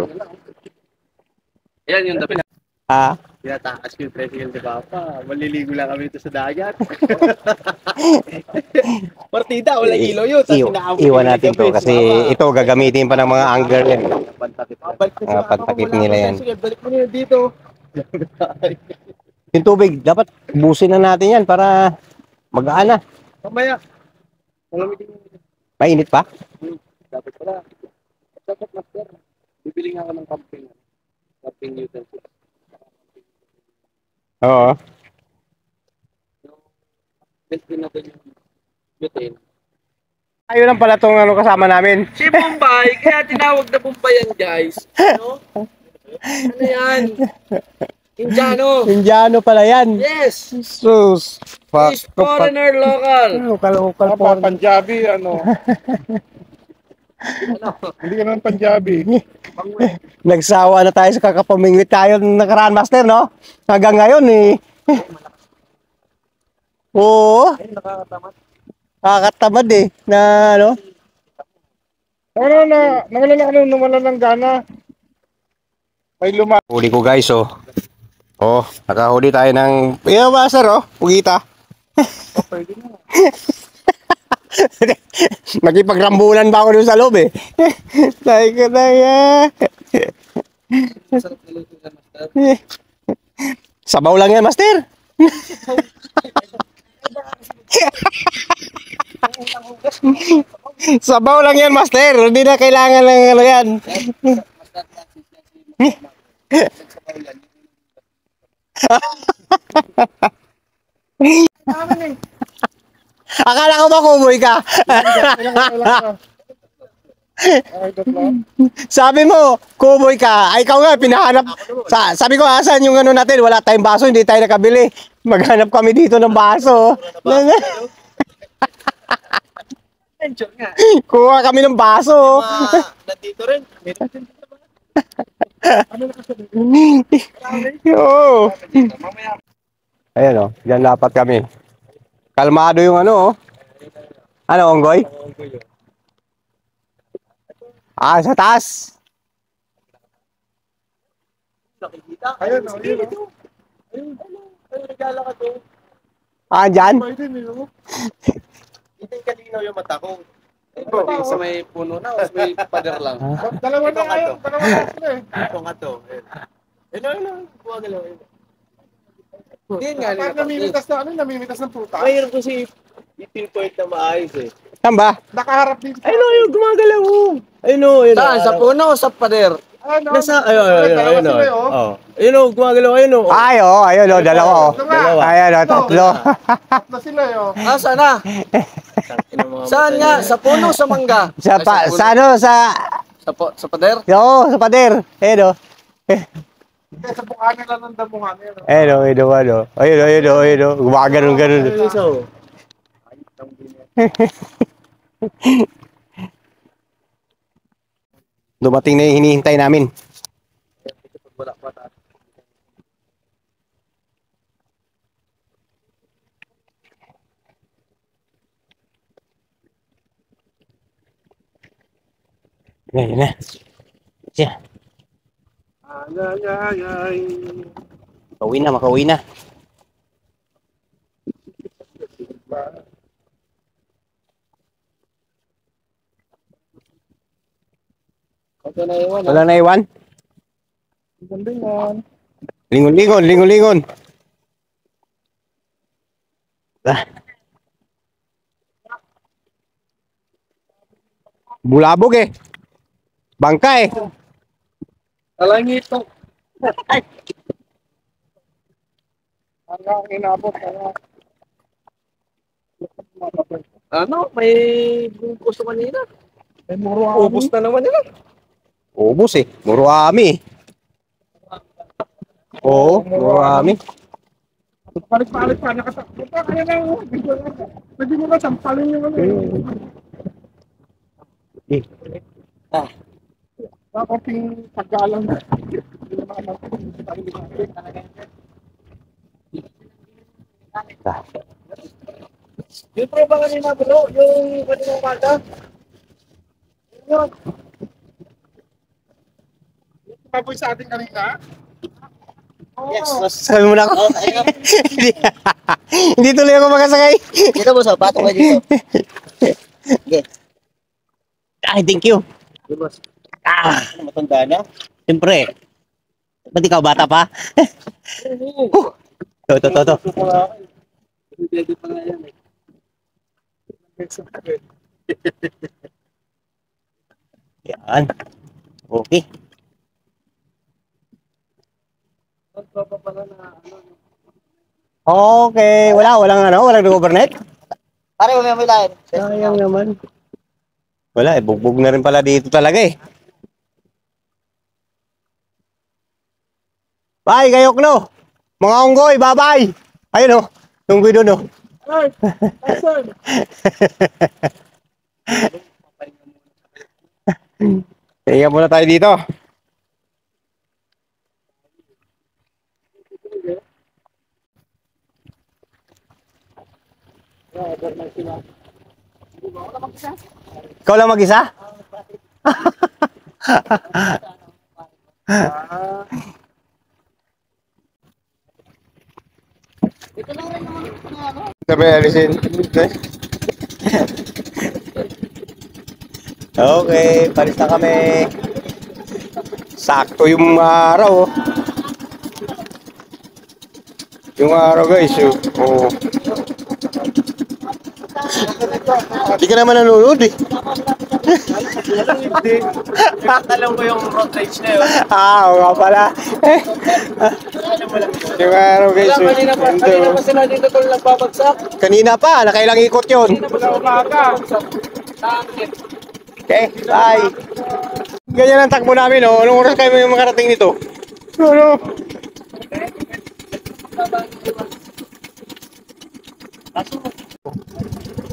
C: Yan yung dapat.
D: Ah,
F: Tinatakas ko yung tricycle ni Papa. Maliligo lang kami dito sa dagat. Partida, wala kilo yun.
D: iwan natin to kasi ito gagamitin pa ng mga angler yan. Mga pantakip nila yan.
F: Sige, balik mo na dito.
D: Yung tubig, dapat busin na natin yan para magaan na.
C: Mamaya. Malamig yung
D: Mainit pa?
C: dapat pala. Dapat master. Bibili nga ako ng camping. Camping utensils.
D: Oo.
C: Best din natin yung butane.
D: Ayun lang pala itong ano, kasama namin.
C: Si Bombay, kaya tinawag na Bombay yan, guys. Ano? Ano yan? Indiano.
D: Indiano pala yan.
C: Yes.
D: Sus.
C: He's foreigner local.
D: Lokal
B: Apa, Punjabi, ano. Hindi ka naman Punjabi.
D: Nagsawa na tayo sa kakapamingwit tayo ng nakaraan, Master, no? Hanggang ngayon, eh. Oo. Nakakatamad, eh. Na, ano?
B: Nawala ng gana. May
D: Huli ko, guys, oh. Oh, nakahuli tayo ng... Master, oh. Pugita. Nakipagrambulan ba ako doon sa loob, eh. Tayo ko na, Sabaw lang yan, Master. Sabaw lang yan, Master. Hindi na kailangan ng ano yan. Akala ko ba kumoy ka? Sabi mo, kumoy ka. Ay, ikaw nga, pinahanap. Sabi ko, asan yung ano natin? Wala tayong baso, hindi tayo nakabili. Maghanap kami dito ng baso. Kuha kami ng baso.
F: Nandito rin.
D: Oo. Ayan, oh. Diyan dapat kami. Kalmado yung ano, oh. Ano, onggoy? Ah, sa taas.
B: Ayun,
F: Regala ka to.
D: Ah, dyan?
F: Hindi kalinaw yung mata ko.
C: Sa may puno na o sa may pader lang?
B: Dalawa na kayo. Dalawa na sila, eh.
F: Ito nga to. Ano, buwag lang.
C: Hindi nga.
B: Kahit namimitas ng puta.
F: Mayroon kasi i-pinpoint na maayos eh.
D: Saan ba?
B: Nakaharap dito.
F: Ayun o, yung gumagalaw o. Ayun o, ayun o.
C: Saan? Sa puno o sa pader?
B: Ano?
F: Nasa, ayun o. Ayun o, gumagalaw, ayun o.
D: Ay, oh, ayun, oh, dalawa, oh.
F: Dalawa.
D: Ayan, oh, tatlo.
B: Tatlo sila, oh.
C: Ah, saan na? Saan nga? Sa puno o sa mangga?
D: Sa,
C: Ay, puno.
D: sa ano, sa...
C: Sa pader?
D: Oo, sa pader. Ayun, oh.
B: Kaya sa bukanan lang ng damuhan.
D: Ayun, oh, ayun, oh, ano. Ayun, oh, ayun, oh, ayun, oh. Gumaganon, ganon.
F: Ayun isa o.
D: Dumating na yung hinihintay namin. Yan na. Siya. Makauwi na, makauwi na. Wala na iwan? Lingon-lingon, lingon-lingon. Ah. Bulabog eh. Bangka eh.
C: Alangito.
B: Hanggang inabot.
C: Ano? May gusto kanina.
B: May muro
C: Ubus na naman nila.
D: Ubus eh. Muro ami. Oo, muro ami.
B: Palit-palit pa, nakatakbo pa. Kaya na yung video lang. Pwede mo ba sampalin yung ano eh. Kaping paggalang.
C: Yung pro ba kanina bro? Yung kanina umaga?
B: Yun. Kapoy sa ating kanina.
C: Yes.
D: Sabi mo na ako. Hindi tuloy ako makasakay.
C: Dito boss, pato kayo dito. Okay.
D: Ay, thank you.
C: Dito boss.
D: Matanda na. Siyempre. Ba't ikaw bata pa? To.
C: Pwede pa nga yan eh.
D: Yan. Okay. Okay. Walang overnight.
C: Pare, may lain.
D: Sayang naman. Wala, bugbog na rin pala dito talaga eh. Bye, Gayoklo! Mga unggoy, bye-bye! Ayun oh, unggoy doon oh.
B: Ay, sir.
D: Kaya muna tayo dito. Ikaw lang mag-isa? Sabi, alisin. Okay, palis na kami. Sakto yung araw. Oh. Yung araw guys. Oh. Hindi ka naman nanonood eh.
C: Alam ko yung road rage na yun.
D: Oo nga pala. Yung araw guys.
C: Kanina pa sila dito kung nagbabagsak.
D: Kanina pa, nakailang ikot yun. Okay, bye. Ganyan ang takbo namin, oh. Anong oras kayo yung makarating nito? Ano?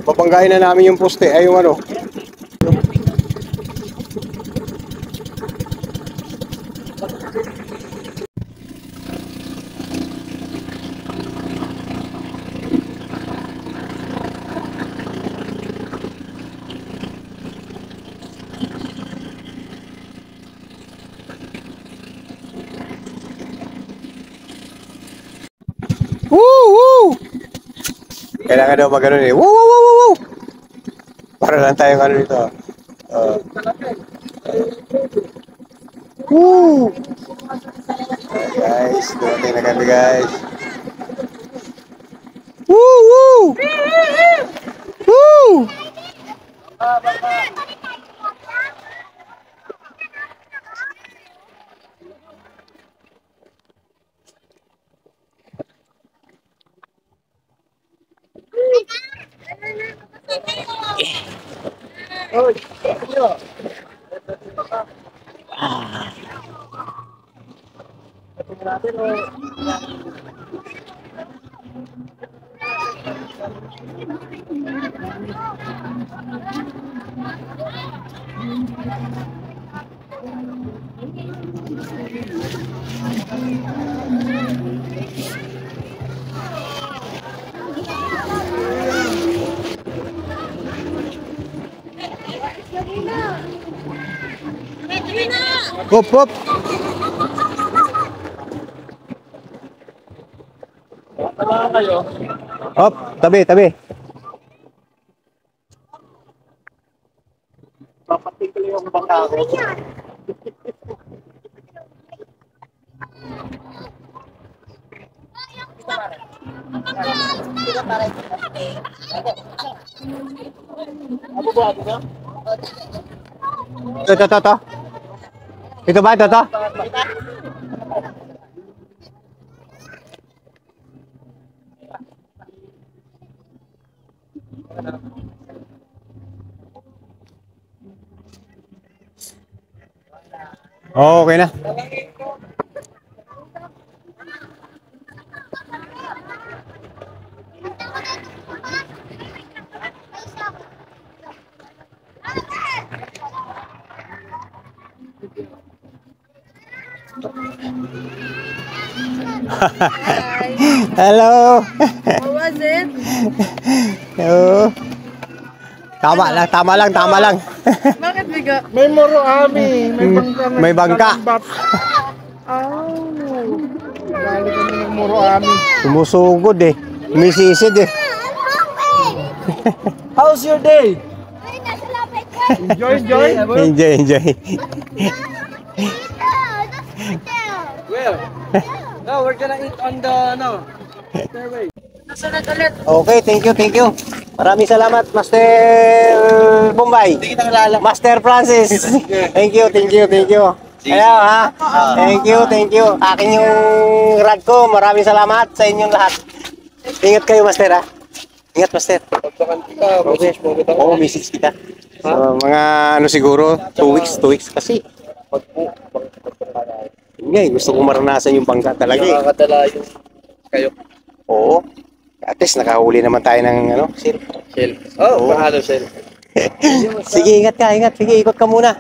D: Papanggain na namin yung poste, ay yung ano. Woo! Kailangan daw mag-ano eh. Woo! Para lang tayong ano dito. Woo! Guys, dumating na kami guys. Woo! Woo! Hop! Hop, tabi.
B: Papatikil yung baka ko.
D: Ito. Ito ba? Ito? Okay na. Hello.
E: How was it?
D: Hello. Tama lang.
E: Bakit biga?
B: May moro ami. May bangka.
D: May bangka.
E: Oh.
B: Galing kami ng moro ami.
D: Sumusugod eh. Misisid eh.
C: How's your day?
B: Enjoy.
D: Enjoy.
C: Where? No, we're gonna eat on the, stairway. Nasunod ulit.
D: Okay, thank you. Maraming salamat, Master Bombay.
C: Hindi kita kilala.
D: Master Francis. Thank you. Hello ha. Thank you. Akin yung rad ko. Maraming salamat sa inyong lahat. Ingat kayo, Master ha. Ingat, Master. Okay. Oo, message kita. So, mga ano siguro, 2 weeks kasi. Hindi, gusto kong maranasan yung bangka talaga eh.
C: Nakakadala yung kayo.
D: Oo. At least nakahuli naman tayo ng ano, seal.
C: Oh,
D: Oo.
C: mahalo shell.
D: Sige, ingat. Sige, ikot ka muna.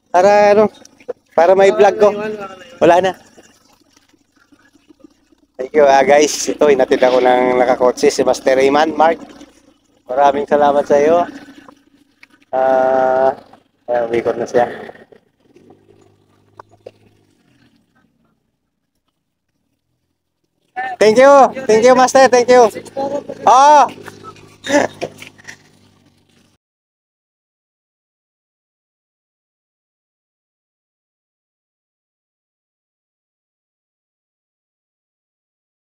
D: Para may vlog ko. Wala na. Thank you guys. Ito, inatid ako ng nakakotse si Master Rayman. Mark, maraming salamat sa iyo. Ikot na siya. Thank you, Master. Thank you. Oh.